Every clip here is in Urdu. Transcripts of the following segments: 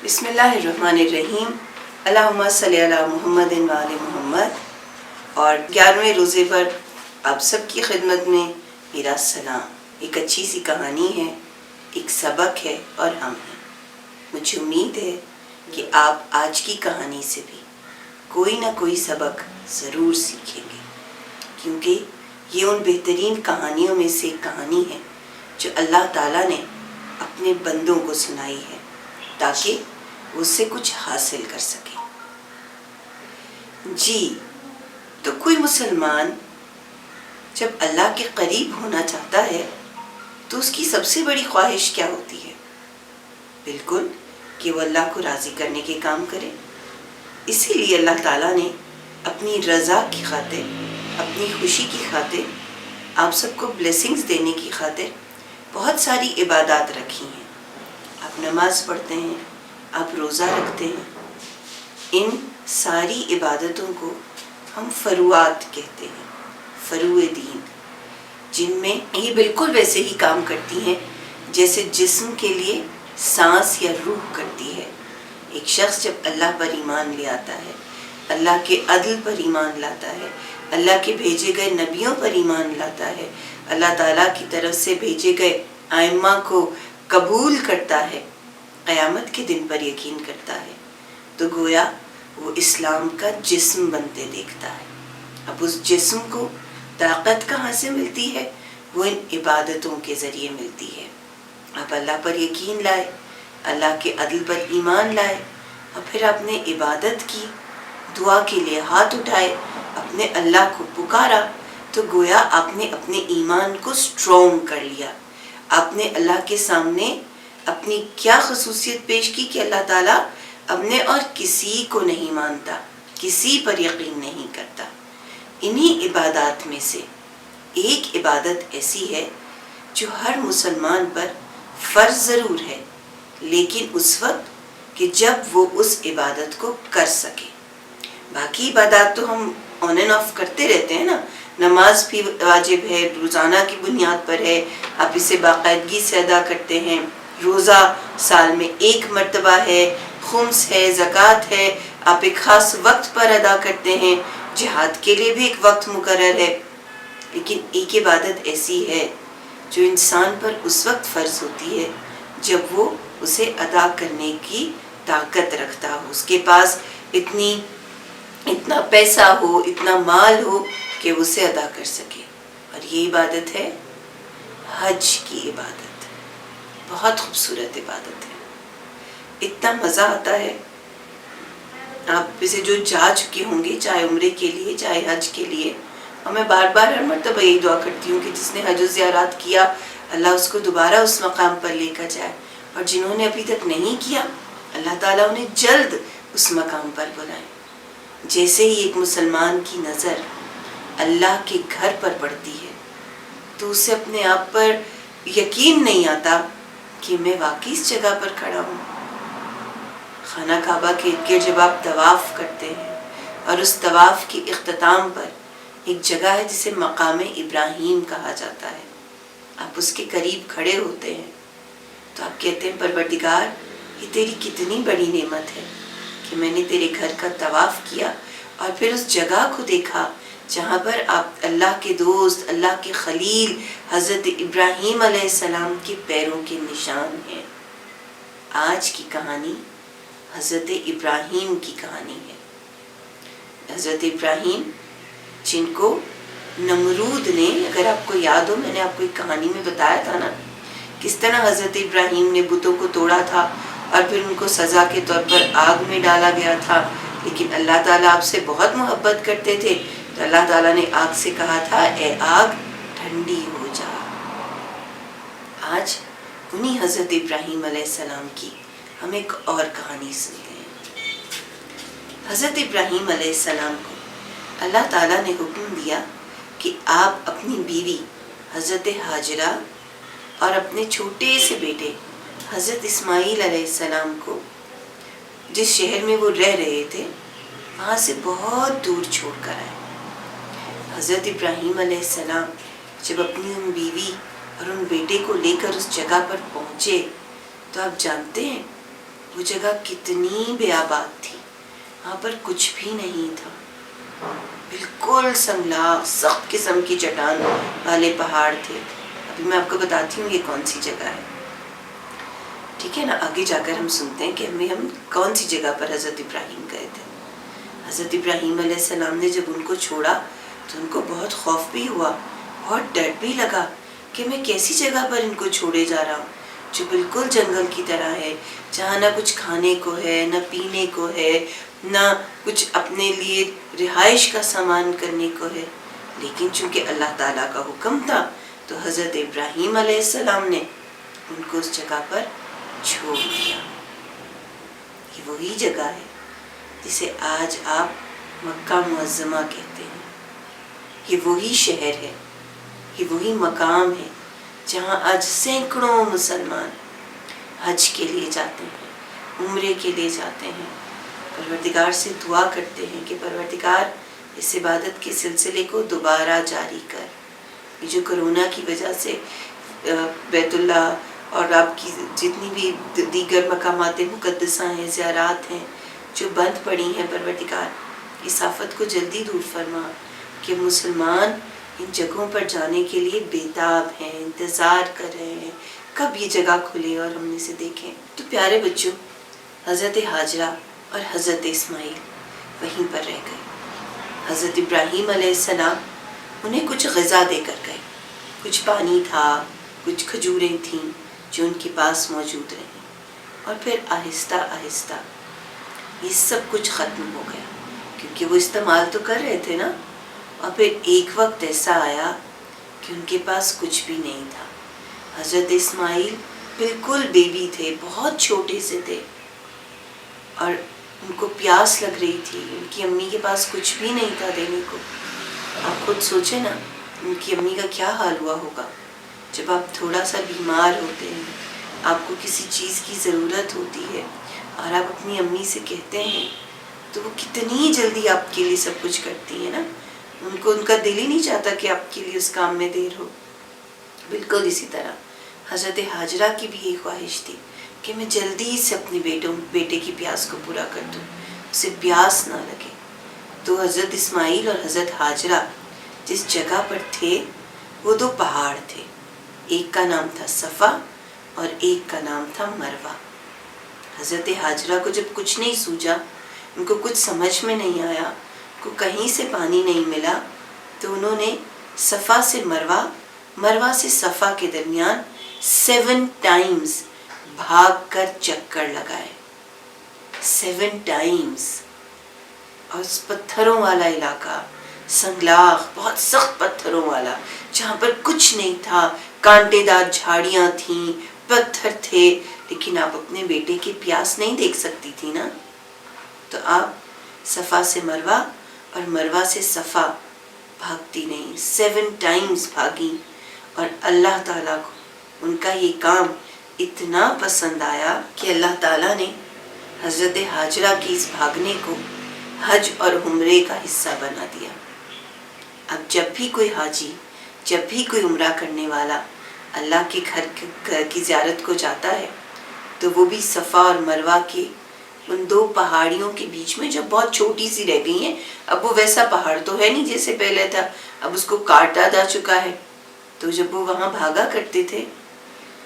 بسم اللہ الرحمن الرحیم، اللہم صلی علی محمد و آل محمد۔ اور 11ویں روزے پر آپ سب کی خدمت میں میرا سلام۔ ایک اچھی سی کہانی ہے، ایک سبق ہے اور ہم ہیں۔ مجھے امید ہے کہ آپ آج کی کہانی سے بھی کوئی نہ کوئی سبق ضرور سیکھیں گے، کیونکہ یہ ان بہترین کہانیوں میں سے ایک کہانی ہے جو اللہ تعالیٰ نے اپنے بندوں کو سنائی ہے تاکہ اس سے کچھ حاصل کر سکے۔ جی تو کوئی مسلمان جب اللہ کے قریب ہونا چاہتا ہے تو اس کی سب سے بڑی خواہش کیا ہوتی ہے؟ بالکل کہ وہ اللہ کو راضی کرنے کے کام کرے۔ اسی لیے اللہ تعالیٰ نے اپنی رضا کی خاطر، اپنی خوشی کی خاطر، آپ سب کو بلیسنگز دینے کی خاطر بہت ساری عبادات رکھی ہیں۔ آپ نماز پڑھتے ہیں، آپ روزہ رکھتے ہیں۔ ان ساری عبادتوں کو ہم فروعات کہتے ہیں، فروع دین، جن میں یہ بالکل ویسے ہی کام کرتی ہیں جیسے جسم کے لیے سانس یا روح کرتی ہے۔ ایک شخص جب اللہ پر ایمان لے آتا ہے، اللہ کے عدل پر ایمان لاتا ہے، اللہ کے بھیجے گئے نبیوں پر ایمان لاتا ہے، اللہ تعالیٰ کی طرف سے بھیجے گئے ائمہ کو قبول کرتا ہے، قیامت کے دن پر یقین کرتا ہے، تو گویا وہ اسلام کا جسم بنتے دیکھتا ہے۔ اب اس جسم کو طاقت کہاں سے ملتی ہے؟ وہ ان عبادتوں کے ذریعے ملتی ہے۔ آپ اللہ پر یقین لائے، اللہ کے عدل پر ایمان لائے، اور پھر آپ نے عبادت کی، دعا کے لیے ہاتھ اٹھائے، اپنے اللہ کو پکارا، تو گویا آپ نے اپنے ایمان کو سٹرونگ کر لیا۔ آپ نے اللہ کے سامنے اپنی کیا خصوصیت پیش کی کہ اللہ تعالیٰ اپنے اور کسی کو نہیں مانتا، کسی پر یقین نہیں کرتا۔ انہی عبادات میں سے ایک عبادت ایسی ہے جو ہر مسلمان پر فرض ضرور ہے، لیکن اس وقت کہ جب وہ اس عبادت کو کر سکے۔ باقی عبادات تو ہم آن اینڈ آف کرتے رہتے ہیں نا۔ نماز بھی واجب ہے، روزانہ کی بنیاد پر ہے، آپ اسے باقاعدگی سے ادا کرتے ہیں۔ روزہ سال میں ایک مرتبہ ہے، خمس ہے، زکوٰۃ ہے، آپ ایک خاص وقت پر ادا کرتے ہیں۔ جہاد کے لیے بھی ایک وقت مقرر ہے۔ لیکن ایک عبادت ایسی ہے جو انسان پر اس وقت فرض ہوتی ہے جب وہ اسے ادا کرنے کی طاقت رکھتا ہو، اس کے پاس اتنا پیسہ ہو، اتنا مال ہو کہ وہ اسے ادا کر سکے۔ اور یہ عبادت ہے حج کی عبادت۔ بہت خوبصورت عبادت ہے، اتنا مزہ آتا ہے۔ آپ سے جو جا چکے ہوں گے، چاہے عمرے کے لیے چاہے حج کے لیے، اور میں بار بار ہر مرتبہ یہی دعا کرتی ہوں کہ جس نے حج و زیارات کیا اللہ اس کو دوبارہ اس مقام پر لے کر جائے، اور جنہوں نے ابھی تک نہیں کیا اللہ تعالیٰ انہیں جلد اس مقام پر بلائے۔ جیسے ہی ایک مسلمان کی نظر اللہ کے گھر پر پڑتی ہے تو اسے اپنے آپ پر یقین نہیں آتا کہ میں واقعی اس جگہ پر کھڑا ہوں۔ خانہ کعبہ کے ارد گرد جب آپ طواف کرتے ہیں، اور اس طواف کے اختتام پر ایک جگہ ہے جسے مقام ابراہیم کہا جاتا ہے، آپ اس کے قریب کھڑے ہوتے ہیں تو آپ کہتے ہیں پروردگار، یہ تیری کتنی بڑی نعمت ہے کہ میں نے تیرے گھر کا طواف کیا اور پھر اس جگہ کو دیکھا جہاں پر آپ اللہ کے دوست، اللہ کے خلیل حضرت ابراہیم علیہ السلام کے پیروں کے نشان ہیں۔ آج کی کہانی حضرت ابراہیم کی کہانی ہے۔ حضرت ابراہیم جن کو نمرود نے، اگر آپ کو یاد ہو، میں نے آپ کو ایک کہانی میں بتایا تھا نا، کس طرح حضرت ابراہیم نے بتوں کو توڑا تھا اور پھر ان کو سزا کے طور پر آگ میں ڈالا گیا تھا، لیکن اللہ تعالیٰ آپ سے بہت محبت کرتے تھے تو اللہ تعالیٰ نے آگ سے کہا تھا، اے آگ ٹھنڈی ہو جا۔ آج انہی حضرت ابراہیم علیہ السلام کی ہم ایک اور کہانی سنتے ہیں۔ حضرت ابراہیم علیہ السلام کو اللہ تعالیٰ نے حکم دیا کہ آپ اپنی بیوی حضرت ہاجرہ اور اپنے چھوٹے سے بیٹے حضرت اسماعیل علیہ السلام کو جس شہر میں وہ رہ رہے تھے وہاں سے بہت دور چھوڑ کر آئے۔ حضرت ابراہیم علیہ السلام جب اپنی ان بیوی اور ان بیٹے کو لے کر اس جگہ پر پہنچے تو آپ جانتے ہیں وہ جگہ کتنی بیاباد تھی، وہاں پر کچھ بھی نہیں تھا، بالکل سنگلاخ سخت قسم کی چٹان والے پہاڑ تھے۔ ابھی میں آپ کو بتاتی ہوں یہ کون سی جگہ ہے، ٹھیک ہے نا؟ آگے جا کر ہم سنتے ہیں کہ ہم کون سی جگہ پر حضرت ابراہیم گئے تھے۔ حضرت ابراہیم علیہ السلام نے جب ان کو چھوڑا تو ان کو بہت خوف بھی ہوا، بہت ڈر بھی لگا کہ میں کیسی جگہ پر ان کو چھوڑے جا رہا ہوں جو بالکل جنگل کی طرح ہے، جہاں نہ کچھ کھانے کو ہے، نہ پینے کو ہے، نہ کچھ اپنے لیے رہائش کا سامان کرنے کو ہے۔ لیکن چونکہ اللہ تعالیٰ کا حکم تھا تو حضرت ابراہیم علیہ السلام نے ان کو اس جگہ پر چھوڑ دیا۔ یہ وہی جگہ ہے جسے آج آپ مکہ معظمہ کہتے ہیں۔ یہ وہی شہر ہے، یہ وہی مقام ہے جہاں آج سینکڑوں مسلمان حج کے لیے جاتے ہیں، عمرے کے لیے جاتے ہیں، پروردگار سے دعا کرتے ہیں کہ پروردگار اس عبادت کے سلسلے کو دوبارہ جاری کر۔ یہ جو کرونا کی وجہ سے بیت اللہ اور آپ کی جتنی بھی دیگر مقامات مقدسہ ہیں، زیارات ہیں جو بند پڑی ہیں، پروردگار اس آفت کو جلدی دور فرما کہ مسلمان ان جگہوں پر جانے کے لیے بیتاب ہیں، انتظار کر رہے ہیں کب یہ جگہ کھلے اور ہم اسے دیکھیں۔ تو پیارے بچوں، حضرت ہاجرہ اور حضرت اسماعیل وہیں پر رہ گئے۔ حضرت ابراہیم علیہ السلام انہیں کچھ غذا دے کر گئے، کچھ پانی تھا، کچھ کھجوریں تھیں جو ان کے پاس موجود رہیں، اور پھر آہستہ آہستہ یہ سب کچھ ختم ہو گیا کیونکہ وہ استعمال تو کر رہے تھے نا۔ اور پھر ایک وقت ایسا آیا کہ ان کے پاس کچھ بھی نہیں تھا۔ حضرت اسماعیل بالکل بیبی تھے، بہت چھوٹے سے تھے، اور ان کو پیاس لگ رہی تھی، ان کی امی کے پاس کچھ بھی نہیں تھا دینے کو۔ آپ خود سوچیں نا ان کی امی کا کیا حال ہوا ہوگا جب آپ تھوڑا سا بیمار ہوتے ہیں، آپ کو کسی چیز کی ضرورت ہوتی ہے اور آپ اپنی امی سے کہتے ہیں تو وہ کتنی جلدی آپ کے لیے سب کچھ کرتی ہے نا۔ ان کو ان کا دل ہی نہیں چاہتا کہ آپ کے لیے اس کام میں دیر ہو۔ بالکل اسی طرح حضرت ہاجرہ کی بھی یہ خواہش تھی کہ میں جلدی سے اپنے بیٹے کی پیاس کو پورا کر دوں، اسے پیاس نہ لگے۔ تو حضرت اسماعیل اور حضرت ہاجرہ جس جگہ پر تھے وہ دو پہاڑ تھے، ایک کا نام تھا صفا اور ایک کا نام تھا مروہ۔ حضرت ہاجرہ کو جب کچھ نہیں سوجا، ان کو کچھ سمجھ میں نہیں آیا، کو کہیں سے پانی نہیں ملا، تو انہوں نے صفا سے مروہ سے صفا کے درمیان 7 ٹائمز بھاگ کر چکر لگائے، 7 ٹائمز۔ اور اس پتھروں والا علاقہ، سنگلاخ بہت سخت پتھروں والا، جہاں پر کچھ نہیں تھا، کانٹے دار جھاڑیاں تھیں، پتھر تھے، لیکن آپ اپنے بیٹے کی پیاس نہیں دیکھ سکتی تھی نا۔ تو آپ صفا سے مروہ اور مروہ سے صفا بھاگتی نہیں، 7 ٹائمز بھاگی، اور اللہ تعالیٰ کو ان کا یہ کام اتنا پسند آیا کہ اللہ تعالیٰ نے حضرت ہاجرہ کی اس بھاگنے کو حج اور عمرے کا حصہ بنا دیا۔ اب جب بھی کوئی حاجی، جب بھی کوئی عمرہ کرنے والا اللہ کے گھر کی زیارت کو جاتا ہے تو وہ بھی صفا اور مروہ کے ان 2 پہاڑیوں کے بیچ میں، جو بہت چھوٹی سی رہ گئی ہیں، اب وہ ویسا پہاڑ تو ہے نہیں جیسے پہلے تھا، اب اس کو کاٹا جا چکا ہے، تو جب وہ وہاں بھاگا کرتے تھے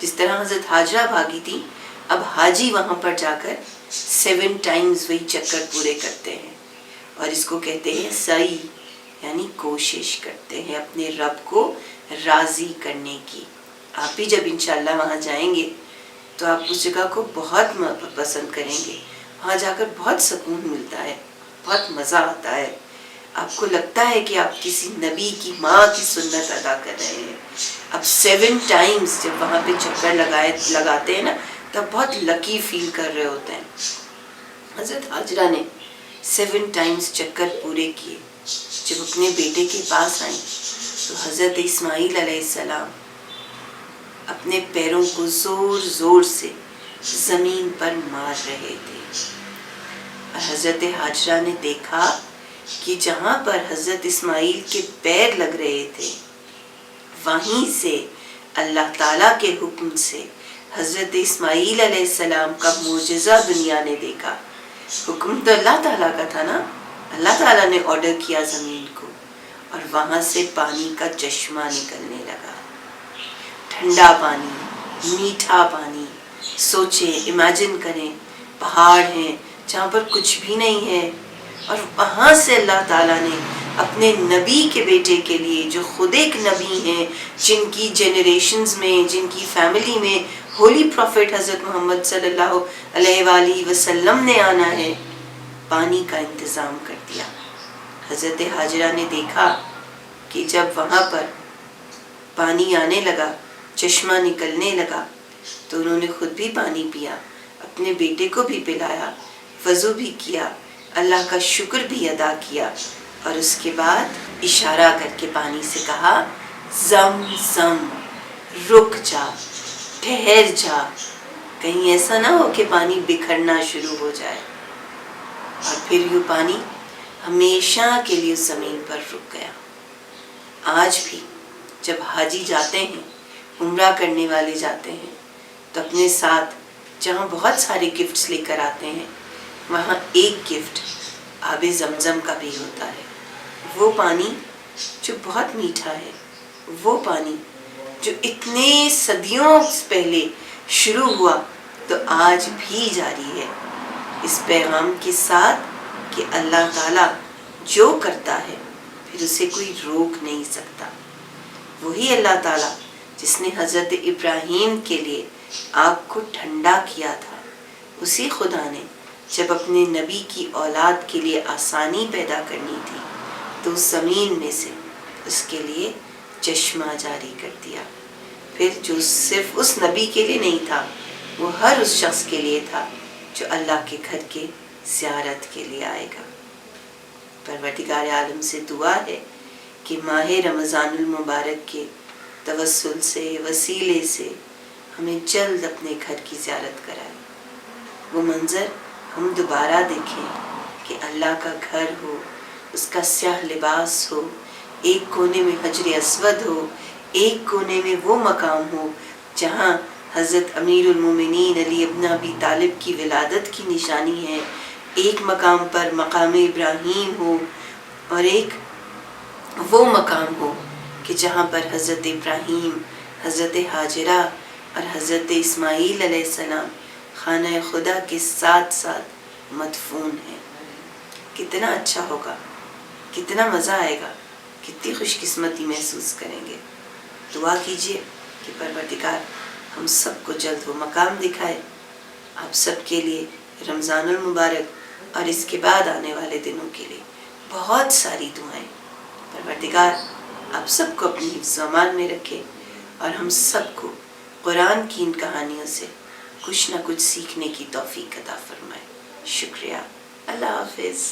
جس طرح حضرت ہاجرہ بھاگی تھی، اب حاجی وہاں پر جا کر 7 ٹائمز وہی چکر پورے کرتے ہیں، اور اس کو کہتے ہیں سعی، یعنی کوشش کرتے ہیں اپنے رب کو راضی کرنے کی۔ آپ بھی جب انشاءاللہ وہاں جائیں گے تو آپ اس جگہ کو بہت پسند کریں گے، وہاں جا کر بہت سکون ملتا ہے، بہت مزہ آتا ہے، آپ کو لگتا ہے کہ آپ کسی نبی کی ماں کی سنت ادا کر رہے ہیں۔ اب 7 ٹائمز جب وہاں پہ چکر لگاتے ہیں نا، تب بہت لکی فیل کر رہے ہوتے ہیں۔ حضرت ہاجرہ نے 7 ٹائمز چکر پورے کیے، جب اپنے بیٹے کے پاس آئیں تو حضرت اسماعیل علیہ السلام اپنے پیروں کو زور زور سے زمین پر مار رہے تھے، اور حضرت ہاجرہ نے دیکھا کہ جہاں پر حضرت اسماعیل کے پیر لگ رہے تھے وہیں سے اللہ تعالیٰ کے حکم سے حضرت اسماعیل علیہ السلام کا معجزہ دنیا نے دیکھا. حکم تو اللہ تعالیٰ کا تھا نا, اللہ تعالیٰ نے آرڈر کیا زمین کو, اور وہاں سے پانی کا چشمہ نکلنے لگا. ٹھنڈا پانی, میٹھا پانی. سوچیں, امیجن کریں, پہاڑ ہیں جہاں پر کچھ بھی نہیں ہے, اور وہاں سے اللہ تعالیٰ نے اپنے نبی کے بیٹے کے لیے, جو خود ایک نبی ہیں, جن کی جنریشنز میں, جن کی فیملی میں ہولی پروفٹ حضرت محمد صلی اللہ علیہ وآلہ وسلم نے آنا ہے, پانی کا انتظام کر دیا. حضرت حاجرہ نے دیکھا کہ جب وہاں پر پانی آنے لگا, چشمہ نکلنے لگا, تو انہوں نے خود بھی پانی پیا, اپنے بیٹے کو بھی پلایا, وضو بھی کیا, اللہ کا شکر بھی ادا کیا, اور اس کے بعد اشارہ کر کے پانی سے کہا, زم زم, رک جا, ٹھہر جا, کہیں ایسا نہ ہو کہ پانی بکھرنا شروع ہو جائے. اور پھر یہ پانی ہمیشہ کے لیے زمین پر رک گیا. آج بھی جب حاجی جاتے ہیں, عمرہ کرنے والے جاتے ہیں, تو اپنے ساتھ جہاں بہت سارے گفٹس لے کر آتے ہیں, وہاں ایک گفٹ آب زمزم کا بھی ہوتا ہے. وہ پانی جو بہت میٹھا ہے, وہ پانی جو اتنے صدیوں پہلے شروع ہوا تو آج بھی جاری ہے, اس پیغام کے ساتھ کہ اللہ تعالیٰ جو کرتا ہے پھر اسے کوئی روک نہیں سکتا. وہی اللہ تعالیٰ جس نے حضرت ابراہیم کے لیے آگ کو ٹھنڈا کیا تھا, اسی خدا نے جب اپنے نبی کی اولاد کے لیے آسانی پیدا کرنی تھی تو اس زمین میں سے اس کے لیے چشمہ جاری کر دیا. پھر جو صرف اس نبی کے لیے نہیں تھا, وہ ہر اس شخص کے لیے تھا جو اللہ کے گھر کے زیارت کے لیے آئے گا. پروردگار عالم سے دعا ہے کہ ماہ رمضان المبارک کے توسل سے, وسیلے سے ہمیں جلد اپنے گھر کی زیارت کرائے. وہ منظر ہم دوبارہ دیکھیں کہ اللہ کا گھر ہو, اس کا سیاہ لباس ہو, ایک کونے میں حجر اسود ہو, ایک کونے میں وہ مقام ہو جہاں حضرت امیر المومنین علی ابن ابی طالب کی ولادت کی نشانی ہے, ایک مقام پر مقام ابراہیم ہو, اور ایک وہ مقام ہو کہ جہاں پر حضرت ابراہیم, حضرت حاجرہ اور حضرت اسماعیل علیہ السلام خانہ خدا کے ساتھ ساتھ مدفون ہیں. کتنا اچھا ہوگا, کتنا مزہ آئے گا, کتنی خوش قسمتی محسوس کریں گے. دعا کیجئے کہ پروردگار ہم سب کو جلد وہ مقام دکھائے. آپ سب کے لیے رمضان المبارک اور اس کے بعد آنے والے دنوں کے لیے بہت ساری دعائیں. پروردگار آپ سب کو اپنی حفظ و امان میں رکھے, اور ہم سب کو قرآن کی ان کہانیوں سے کچھ نہ کچھ سیکھنے کی توفیق عطا فرمائے. شکریہ. اللہ حافظ.